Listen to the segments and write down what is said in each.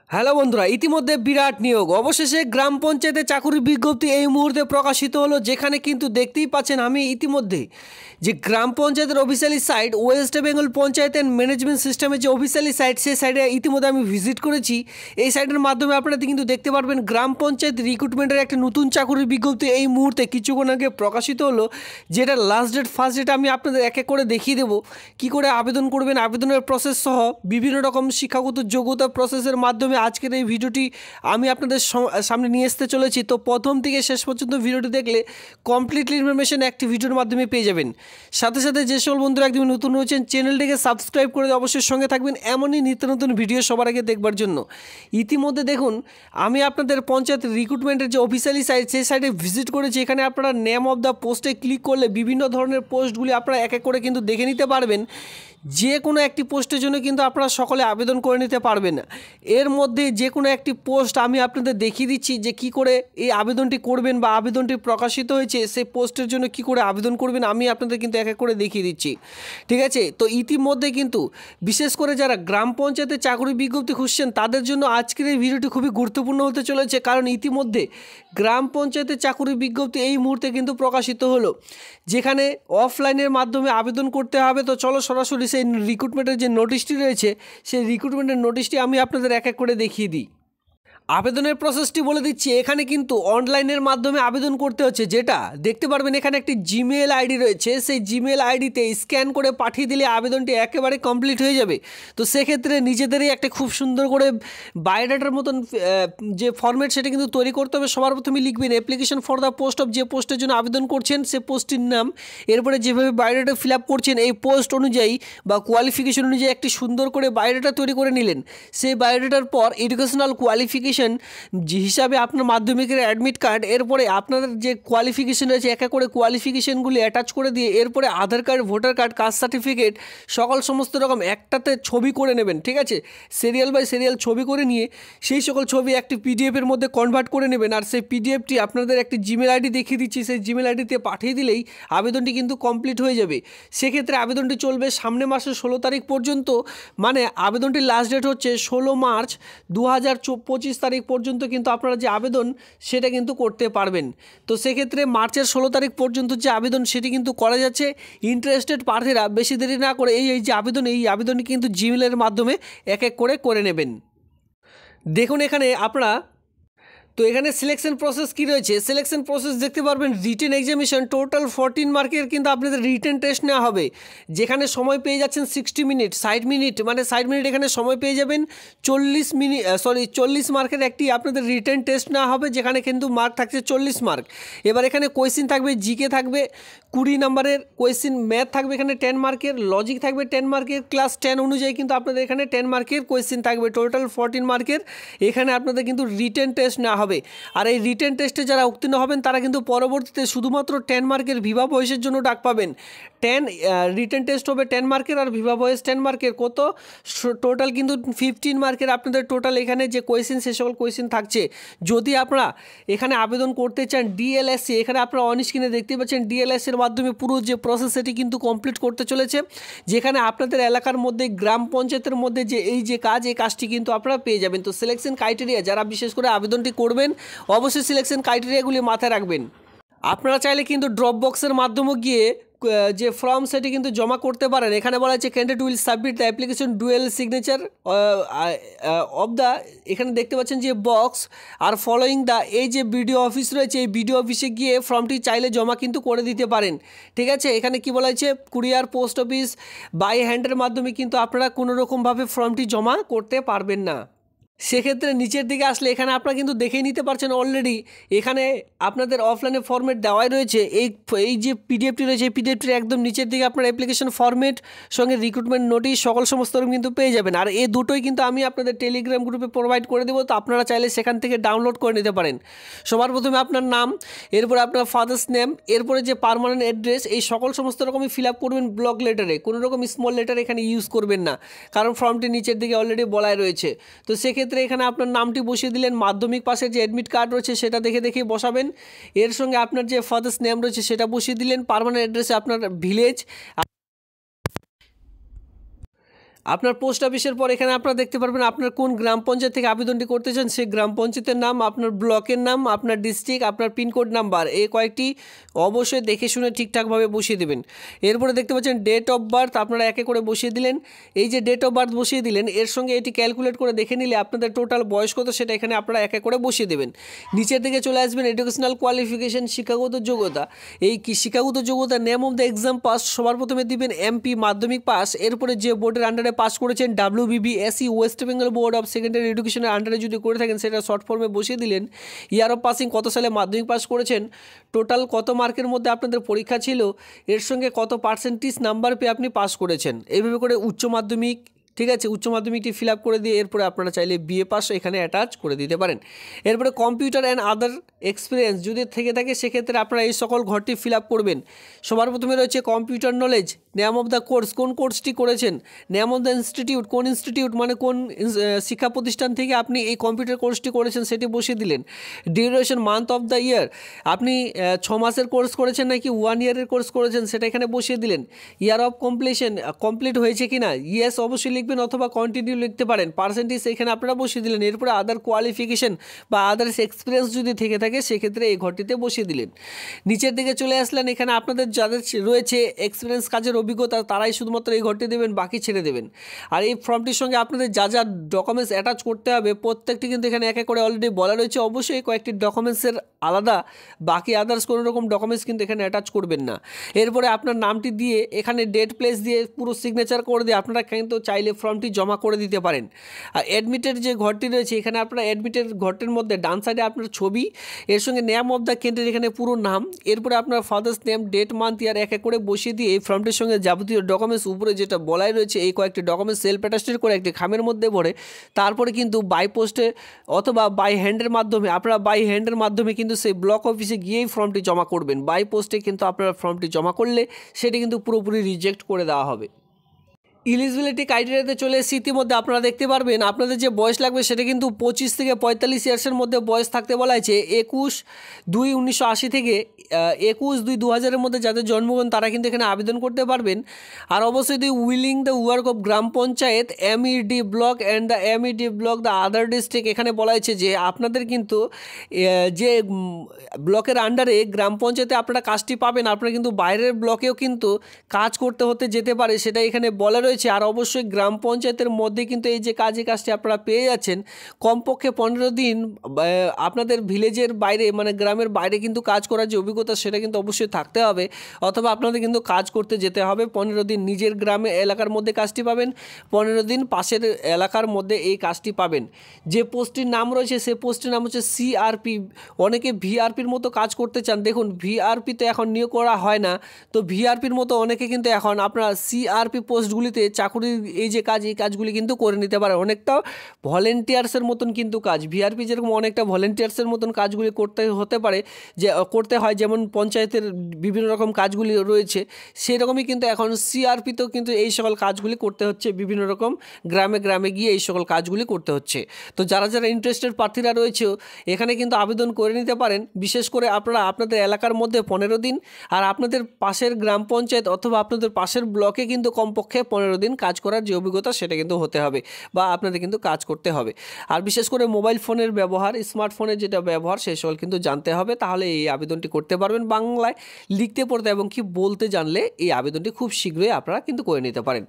Hello বন্ধুরা, ইতিমধ্যে বিরাট নিয়োগ অবশেষে গ্রাম পঞ্চায়েতে চাকুরির বিজ্ঞপ্তি এই মুহূর্তে প্রকাশিত হলো, যেখানে কিন্তু দেখতেই পাচ্ছেন আমি ইতিমধ্যে যে গ্রাম পঞ্চায়েতের officially site West Bengal panchayat and management সিস্টেমের যে অফিসিয়ালি সাইট, সেই সাইটে ইতিমধ্যে আমি ভিজিট করেছি। এই সাইটের মাধ্যমে আপনারা কিন্তু দেখতে পারবেন গ্রাম পঞ্চায়েত রিক্রুটমেন্টের একটা নতুন চাকুরির বিজ্ঞপ্তি এই মুহূর্তে কিছুক্ষণ আগে প্রকাশিত হলো, যেটা লাস্ট ডেট ফার্স্ট ডেট আমি আপনাদের এক এক করে দেখিয়ে দেবো কী করে আবেদন করবেন, আবেদনের প্রসেস সহ বিভিন্ন রকম শিক্ষাগত যোগ্যতা প্রসেসের মাধ্যমে আজকের এই ভিডিওটি আমি আপনাদের সামনে নিয়ে আসতে চলেছি। তো প্রথম থেকে শেষ পর্যন্ত ভিডিওটি দেখলে কমপ্লিটলি ইনফরমেশন একটি ভিডিওর মাধ্যমে পেয়ে যাবেন। সাথে সাথে যে সকল বন্ধুরা একদম নতুন রয়েছেন, চ্যানেলটিকে সাবস্ক্রাইব করে অবশ্যই সঙ্গে থাকবেন এমনই নিত্য নতুন ভিডিও সবার আগে দেখবার জন্য। ইতিমধ্যে দেখুন আমি আপনাদের পঞ্চায়েত রিক্রুটমেন্টের যে অফিসিয়ালি সাইট, সেই সাইটে ভিজিট করেছি। এখানে আপনারা নেম অফ দ্য পোস্টে ক্লিক করলে বিভিন্ন ধরনের পোস্টগুলি আপনারা এক এক করে কিন্তু দেখে নিতে পারবেন। যে কোনো একটি পোস্টের জন্য কিন্তু আপনারা সকলে আবেদন করে নিতে পারবেন। এর মধ্যে যে কোনো একটি পোস্ট আমি আপনাদের দেখিয়ে দিচ্ছি যে কি করে এই আবেদনটি করবেন বা আবেদনটি প্রকাশিত হয়েছে সেই পোস্টের জন্য কি করে আবেদন করবেন আমি আপনাদের কিন্তু এক এক করে দেখিয়ে দিচ্ছি, ঠিক আছে। তো ইতিমধ্যে কিন্তু বিশেষ করে যারা গ্রাম পঞ্চায়েতে চাকরি বিজ্ঞপ্তি খুঁজছেন তাদের জন্য আজকের এই ভিডিওটি খুবই গুরুত্বপূর্ণ হতে চলেছে, কারণ ইতিমধ্যে গ্রাম পঞ্চায়েতে চাকরি বিজ্ঞপ্তি এই মুহূর্তে কিন্তু প্রকাশিত হলো, যেখানে অফলাইনের মাধ্যমে আবেদন করতে হবে। তো চলো সরাসরি সেই রিক্রুটমেন্টের যে নোটিশটি রয়েছে সেই রিক্রুটমেন্টের নোটিশটি আমি আপনাদের এক এক করে দেখিয়ে দিই। আবেদনের প্রসেসটি বলে দিচ্ছি। এখানে কিন্তু অনলাইনের মাধ্যমে আবেদন করতে হচ্ছে, যেটা দেখতে পারবেন এখানে একটি জিমেল আইডি রয়েছে। সেই জিমেল আইডিতে স্ক্যান করে পাঠিয়ে দিলে আবেদনটি একেবারে কমপ্লিট হয়ে যাবে। তো সেক্ষেত্রে নিজেদেরই একটা খুব সুন্দর করে বায়োডাটার মতন যে ফরম্যাট সেটা কিন্তু তৈরি করতে হবে। সবার প্রথমে লিখবেন application for the post of, যে পোস্টের জন্য আবেদন করছেন সে পোস্টটির নাম, এরপরে যেভাবে বায়োডাটা ফিল আপ করছেন এই পোস্ট অনুযায়ী বা কোয়ালিফিকেশন অনুযায়ী একটি সুন্দর করে বায়োডাটা তৈরি করে নিলেন। সেই বায়োডাটার পর এডুকেশনাল কোয়ালিফিকেশন হিসাবে আপনার মাধ্যমিকের অ্যাডমিট কার্ড, এরপরে আপনাদের যে কোয়ালিফিকেশন রয়েছে এক এক করে কোয়ালিফিকেশনগুলি অ্যাটাচ করে দিয়ে এরপরে Aadhaar card, voter card, caste certificate সমস্ত রকম একটাতে ছবি করে নেবেন, ঠিক আছে। সিরিয়াল বাই সিরিয়াল ছবি করে নিয়ে সেই সকল ছবি একটি পিডিএফের মধ্যে কনভার্ট করে নেবেন, আর সেই পিডিএফটি আপনাদের একটি জিমেল আইডি দেখিয়ে দিচ্ছি, সেই জিমেল আইডিতে পাঠিয়ে দিলেই আবেদনটি কিন্তু কমপ্লিট হয়ে যাবে। সেক্ষেত্রে আবেদনটি চলবে সামনে মাসের 16 তারিখ পর্যন্ত, মানে আবেদনটির লাস্ট ডেট হচ্ছে 16 মার্চ 2025 তারিখ পর্যন্ত কিন্তু আপনারা যে আবেদন সেটা কিন্তু করতে পারবেন। তো সেক্ষেত্রে মার্চের 16 তারিখ পর্যন্ত যে আবেদন সেটি কিন্তু করা যাচ্ছে। ইন্টারেস্টেড প্রার্থীরা বেশি দেরি না করে এই যে আবেদনটি কিন্তু জিমেলের মাধ্যমে এক এক করে নেবেন। দেখুন এখানে আপনারা তো এখানে সিলেকশন প্রসেস কি রয়েছে, সিলেকশন প্রসেস দেখতে পারবেন। রিটেন এক্সামিনেশন টোটাল 14 মার্কের কিন্তু আপনাদের রিটেন টেস্ট নেওয়া হবে, যেখানে সময় পেয়ে যাচ্ছেন 60 মিনিট, 60 মিনিট মানে 60 মিনিট এখানে সময় পেয়ে যাবেন। 40 মার্কের একটি আপনাদের রিটেন টেস্ট নেওয়া হবে, যেখানে কিন্তু মার্ক থাকছে 40 মার্ক। এবার এখানে কোয়েশ্চেন থাকবে, জিকে থাকবে 20 নম্বরের কোয়েশ্চেন, ম্যাথ থাকবে এখানে 10 মার্কের, লজিক থাকবে 10 মার্কের, ক্লাস 10 অনুযায়ী কিন্তু আপনাদের এখানে 10 মার্কের কোয়েশ্চেন থাকবে, টোটাল 14 মার্কের এখানে আপনাদের কিন্তু রিটেন টেস্ট নেওয়া হবে। আর এই রিটেন টেস্টে যারা উত্তীর্ণ হবেন তারা কিন্তু পরবর্তীতে শুধুমাত্র 10 মার্কের ভিভা ভয়েসের জন্য ডাক পাবেন। রিটেন টেস্ট হবে 10 মার্কের আর ভিভা ভয়েস 10 মার্কের, কত টোটাল কিন্তু 15 মার্কের আপনাদের টোটাল এখানে যে কোয়েশ্চেন সে সকল কোয়েশ্চেন থাকছে। যদি আপনারা এখানে আবেদন করতে চান ডিএলএসসি, এখানে আপনারা অন স্ক্রিনে দেখতে পাচ্ছেন ডিএলএসসির মাধ্যমে পুরো যে প্রসেস সেটি কিন্তু কমপ্লিট করতে চলেছে, যেখানে আপনাদের এলাকার মধ্যে গ্রাম পঞ্চায়েতের মধ্যে যে এই কাজটি কিন্তু আপনারা পেয়ে যাবেন। তো সিলেকশন ক্রাইটেরিয়া যারা বিশেষ করে আবেদনটি করবেন অবশ্যই সিলেকশন ক্রাইটেরিয়াগুলি মাথায় রাখবেন। আপনারা চাইলে কিন্তু ড্রপ বক্সের মাধ্যমে গিয়ে যে ফর্ম সেটি কিন্তু জমা করতে পারেন। এখানে বলা হচ্ছে candidate will submit the application dual signature of the, এখানে দেখতে পাচ্ছেন যে বক্স আর ফলোয়িং দ্য, এই যে বিডিও অফিস রয়েছে এই বিডিও অফিসে গিয়ে ফর্মটি চাইলে জমা কিন্তু করে দিতে পারেন, ঠিক আছে। এখানে কি বলা হচ্ছে কুরিয়ার, পোস্ট অফিস, বাই হ্যান্ডের মাধ্যমে কিন্তু আপনারা কোনো রকমভাবে ফর্মটি জমা করতে পারবেন না। সেক্ষেত্রে নিচের দিকে আসলে এখানে আপনারা কিন্তু দেখেই নিতে পারছেন অলরেডি এখানে আপনাদের অফলাইনে ফরম্যাট দেওয়াই রয়েছে। এই যে পিডিএফটি রয়েছে এই পিডিএফটির একদম নিচের দিকে আপনার অ্যাপ্লিকেশন ফরম্যাট সঙ্গে রিক্রুটমেন্ট নোটিশ সমস্ত রকম কিন্তু পেয়ে যাবেন। আর এই দুটোই কিন্তু আমি আপনাদের টেলিগ্রাম গ্রুপে প্রোভাইড করে দেবো, তো আপনারা চাইলে সেখান থেকে ডাউনলোড করে নিতে পারেন। সবার প্রথমে আপনার নাম, এরপরে আপনার ফাদার্স নেম, এরপরে যে পার্মানেন্ট অ্যাড্রেস, এই সমস্ত রকমই ফিল আপ করবেন ব্লক লেটারে, কোনো রকম স্মল লেটার এখানে ইউজ করবেন না, কারণ ফর্মটি নিচের দিকে অলরেডি বলাই রয়েছে। তো সেক্ষেত্রে এখানে আপনার নামটি বসিয়ে দিলেন, মাধ্যমিক পাশের যে অ্যাডমিট কার্ড রয়েছে সেটা দেখে বসাবেন, এর সঙ্গে আপনার যে ফাদার্স নেম রয়েছে সেটা বসিয়ে দিলেন, পার্মানেন্ট অ্যাড্রেসে আপনার ভিলেজ আপনার পোস্ট অফিসের পর এখানে আপনারা দেখতে পারবেন আপনার কোন গ্রাম পঞ্চায়েত থেকে আবেদনটি করতে চান, সেই গ্রাম পঞ্চায়েতের নাম, আপনার ব্লকের নাম, আপনার ডিস্ট্রিক্ট, আপনার পিনকোড নাম্বার, এই কয়েকটি অবশ্যই দেখে শুনে ঠিকঠাকভাবে বসিয়ে দেবেন। এরপরে দেখতে পাচ্ছেন ডেট অফ বার্থ আপনারা একে করে বসিয়ে দিলেন। এই যে ডেট অফ বার্থ বসিয়ে দিলেন, এর সঙ্গে এটি ক্যালকুলেট করে দেখে নিলে আপনাদের টোটাল বয়স কত সেটা এখানে আপনারা একে করে বসিয়ে দেবেন। নিচের দিকে চলে আসবেন এডুকেশনাল কোয়ালিফিকেশন, শিক্ষাগত যোগ্যতা। এই কি শিক্ষাগত যোগ্যতা, name of the exam pass সবার প্রথমে দিবেন এমপি মাধ্যমিক পাস। এরপরে যে বোর্ডের আন্ডারে পাস করেছেন, WBSE West Bengal board of secondary এডুকেশনের আন্ডারে যদি করে থাকেন সেটা শর্ট ফর্মে বসিয়ে দিলেন। ইয়ার অফ পাসিং, কত সালে মাধ্যমিক পাস করেছেন, টোটাল কত মার্কের মধ্যে আপনাদের পরীক্ষা ছিল, এর সঙ্গে কত পার্সেন্টেজ নাম্বার পেয়ে আপনি পাস করেছেন। এইভাবে করে উচ্চ মাধ্যমিক, ঠিক আছে, উচ্চ মাধ্যমিকটি ফিল আপ করে দিয়ে এরপরে আপনারা চাইলে বিএ পাস এখানে অ্যাটাচ করে দিতে পারেন। এরপরে কম্পিউটার অ্যান্ড আদার এক্সপিরিয়েন্স যদি থেকে থাকে সেক্ষেত্রে আপনারা এই সকল ঘরটি ফিল আপ করবেন। সবার প্রথমে রয়েছে computer knowledge, name of the course, কোন কোর্সটি করেছেন, নেম অফ দ্য ইনস্টিটিউট, কোন ইনস্টিটিউট মানে কোন শিক্ষা প্রতিষ্ঠান থেকে আপনি এই কম্পিউটার কোর্সটি করেছেন সেটি বসিয়ে দিলেন। Duration, month of the year, আপনি 6 মাসের কোর্স করেছেন নাকি 1 ইয়ারের কোর্স করেছেন সেটা এখানে বসিয়ে দিলেন। ইয়ার অফ কমপ্লিশন, কমপ্লিট হয়েছে কিনা, ইয়েস অবশ্যই লিখবেন অথবা কন্টিনিউ লিখতে পারেন। পার্সেন্টেজ এখানে আপনারা বসিয়ে দিলেন। এরপরে আদার কোয়ালিফিকেশন বা আদার্স এক্সপিরিয়েন্স যদি থেকে থাকে সেক্ষেত্রে এই ঘরটিতে বসিয়ে দিলেন। নিচের দিকে চলে আসলেন, এখানে আপনাদের যাদের রয়েছে এক্সপিরিয়েন্স কাজের অভিজ্ঞতা তারাই শুধুমাত্র এই ঘরটি দেবেন, বাকি ছেড়ে দেবেন। আর এই ফর্মটির সঙ্গে আপনাদের যা যা ডকুমেন্টস অ্যাটাচ করতে হবে প্রত্যেকটি কিন্তু এখানে এক এক করে অলরেডি বলা রয়েছে। অবশ্যই কয়েকটি ডকুমেন্টসের আলাদা, বাকি আদার্স কোনো রকম ডকুমেন্টস কিন্তু এখানে অ্যাটাচ করবেন না। এরপরে আপনার নামটি দিয়ে এখানে ডেট প্লেস দিয়ে পুরো সিগনেচার করে দিয়ে আপনারা কিন্তু চাইলে ফর্মটি জমা করে দিতে পারেন। আর অ্যাডমিটের যে ঘরটি রয়েছে এখানে আপনারা অ্যাডমিটের ঘরটির মধ্যে ডান সাইডে আপনার ছবি, এর সঙ্গে নেম অফ দ্য ক্যান্ডিডেট এখানে পুরো নাম, এরপরে আপনার ফাদার্স নেম, ডেট, মান্থ, ইয়ার এক এক করে বসিয়ে দিয়ে এই ফর্মটির সঙ্গে যাবতীয় ডকুমেন্টস উপরে যেটা বলাই রয়েছে এই কয়েকটি ডকুমেন্টস সেলফ অ্যাটাস্টেড করে একটি খামের মধ্যে ভরে তারপরে কিন্তু বাই পোস্টে অথবা বাই হ্যান্ডের মাধ্যমে, আপনারা বাই হ্যান্ডের মাধ্যমে কিন্তু সেই ব্লক অফিসে গিয়েই ফর্মটি জমা করবেন। বাই পোস্টে কিন্তু আপনারা ফর্মটি জমা করলে সেটি কিন্তু পুরোপুরি রিজেক্ট করে দেওয়া হবে। এলিজিবিলিটি ক্রাইটেরিয়াতে চলে এসে ইতিমধ্যে আপনারা দেখতে পারবেন আপনাদের যে বয়স লাগবে সেটা কিন্তু 25 থেকে 45 ইয়ার্সের মধ্যে বয়স থাকতে বলা হয়েছে। 21/2/1980 থেকে 21/2/2000 মধ্যে যাদের জন্মগ্রহণ তারা কিন্তু এখানে আবেদন করতে পারবেন। আর অবশ্যই willing the work of gram panchayat MED block and the MED block the other district, এখানে বলা হয়েছে যে আপনাদের কিন্তু যে ব্লকের আন্ডারে গ্রাম পঞ্চায়েতে আপনারা কাজটি পাবেন, আপনারা কিন্তু বাইরের ব্লকেও কিন্তু কাজ করতে হতে যেতে পারে সেটা এখানে বলা রয়েছে। আর অবশ্যই গ্রাম পঞ্চায়েতের মধ্যে কিন্তু এই যে কাজটি আপনারা পেয়ে যাচ্ছেন কমপক্ষে 15 দিন আপনাদের ভিলেজের বাইরে মানে গ্রামের বাইরে কিন্তু কাজ করার যে অভিজ্ঞতা সেটা কিন্তু অবশ্যই থাকতে হবে, অথবা আপনাদের কিন্তু কাজ করতে যেতে হবে। 15 দিন নিজের গ্রামে এলাকার মধ্যে কাজটি পাবেন, 15 দিন পাশের এলাকার মধ্যে এই কাজটি পাবেন। যে পোস্টটির নাম রয়েছে সেই পোস্টের নাম হচ্ছে CRP। অনেকে VRPর মতো কাজ করতে চান, দেখুন VRP তো এখন নিয়োগ করা হয় না, তো VRPর মতো অনেকে কিন্তু এখন আপনারা CRP পোস্টগুলিতে চাকুরির এই যে কাজ এই কাজগুলি কিন্তু করে নিতে পারে। অনেকটা ভলেন্টিয়ার্সের মতন কিন্তু কাজ, VRP যেরকম অনেকটা ভলেন্টিয়ার্সের মতন কাজগুলি করতে হতে পারে, যে করতে হয়, যেমন পঞ্চায়েতের বিভিন্ন রকম কাজগুলি রয়েছে সেরকমই কিন্তু এখন CRPতেও কিন্তু এই সকল কাজগুলি করতে হচ্ছে, বিভিন্ন রকম গ্রামে গ্রামে গিয়ে এই সকল কাজগুলি করতে হচ্ছে। তো যারা যারা ইন্টারেস্টেড প্রার্থীরা রয়েছে এখানে কিন্তু আবেদন করে নিতে পারেন। বিশেষ করে আপনারা আপনাদের এলাকার মধ্যে 15 দিন আর আপনাদের পাশের গ্রাম পঞ্চায়েত অথবা আপনাদের পাশের ব্লকে কিন্তু কমপক্ষে 15 দিন কাজ করার যে অভিজ্ঞতা সেটা কিন্তু হতে হবে বা আপনাদের কিন্তু কাজ করতে হবে। আর বিশেষ করে মোবাইল ফোনের ব্যবহার, স্মার্টফোনের যেটা ব্যবহার সেই সকল কিন্তু জানতে হবে, তাহলে এই আবেদনটি করতে পারবেন। বাংলায় লিখতে পড়তে এবং কি বলতে জানলে এই আবেদনটি খুব শীঘ্রই আপনারা কিন্তু করে নিতে পারেন।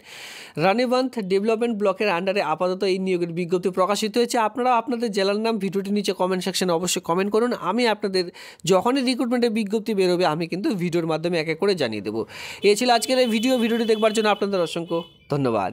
রানীবাঁধ ডেভেলপমেন্ট ব্লকের আন্ডারে আপাতত এই নিয়োগের বিজ্ঞপ্তি প্রকাশিত হয়েছে। আপনারা আপনাদের জেলার নাম ভিডিওটি নিচে কমেন্ট সেকশনে অবশ্যই কমেন্ট করুন। আমি আপনাদের যখনই রিক্রুটমেন্টের বিজ্ঞপ্তি বেরোবে আমি কিন্তু ভিডিওর মাধ্যমে এক এক করে জানিয়ে দেবো। এই ছিল আজকের এই ভিডিওটি দেখবার জন্য আপনাদের অসংখ্য ধন্যবাদ।